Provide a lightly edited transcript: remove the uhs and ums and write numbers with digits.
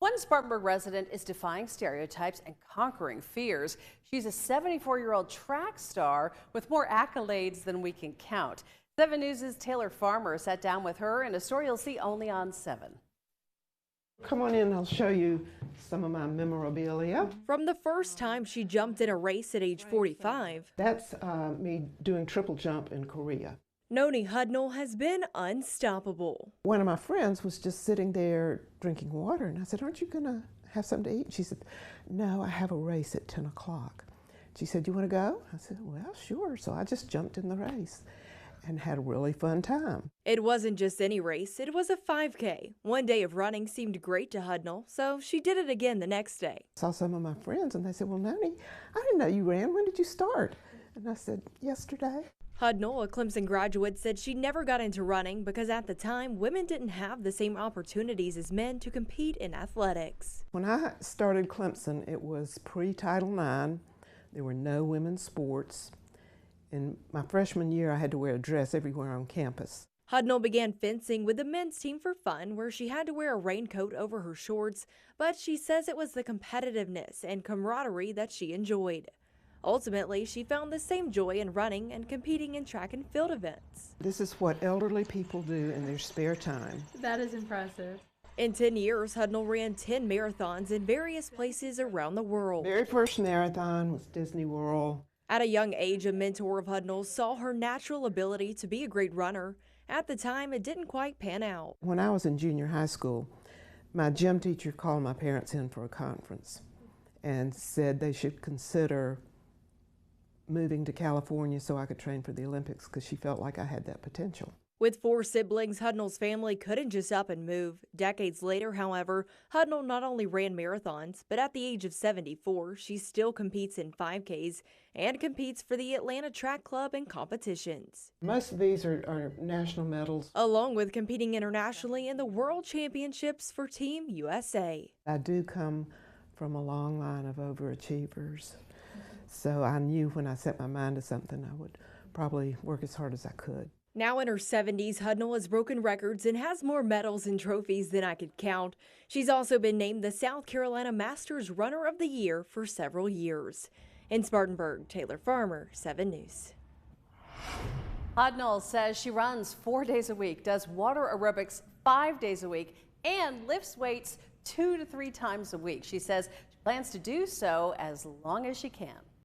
One Spartanburg resident is defying stereotypes and conquering fears. She's a 74-year-old track star with more accolades than we can count. 7 News' Taylor Farmer sat down with her in a story you'll see only on 7. Come on in, I'll show you some of my memorabilia. From the first time she jumped in a race at age 45. That's me doing triple jump in Korea. Noni Hudnall has been unstoppable. One of my friends was just sitting there drinking water, and I said, "Aren't you gonna have something to eat?" She said, "No, I have a race at 10 o'clock. She said, "You wanna go?" I said, "Well, sure." So I just jumped in the race and had a really fun time. It wasn't just any race, it was a 5K. One day of running seemed great to Hudnall, so she did it again the next day. I saw some of my friends and they said, "Well, Noni, I didn't know you ran. When did you start?" And I said, "Yesterday." Hudnall, a Clemson graduate, said she never got into running because at the time, women didn't have the same opportunities as men to compete in athletics. When I started Clemson, it was pre-Title IX. There were no women's sports. In my freshman year, I had to wear a dress everywhere on campus. Hudnall began fencing with the men's team for fun, where she had to wear a raincoat over her shorts, but she says it was the competitiveness and camaraderie that she enjoyed. Ultimately, she found the same joy in running and competing in track and field events. This is what elderly people do in their spare time. That is impressive. In 10 years, Hudnall ran 10 marathons in various places around the world. Very first marathon was Disney World. At a young age, a mentor of Hudnall's saw her natural ability to be a great runner. At the time, it didn't quite pan out. When I was in junior high school, my gym teacher called my parents in for a conference and said they should consider moving to California so I could train for the Olympics because she felt like I had that potential. With 4 siblings, Hudnall's family couldn't just up and move. Decades later, however, Hudnall not only ran marathons, but at the age of 74, she still competes in 5Ks and competes for the Atlanta Track Club in competitions. Most of these are national medals. Along with competing internationally in the World Championships for Team USA. I do come from a long line of overachievers. So I knew when I set my mind to something, I would probably work as hard as I could. Now in her 70s, Hudnall has broken records and has more medals and trophies than I could count. She's also been named the South Carolina Masters Runner of the Year for several years. In Spartanburg, Taylor Farmer, 7 News. Hudnall says she runs 4 days a week, does water aerobics 5 days a week, and lifts weights 2 to 3 times a week. She says she plans to do so as long as she can.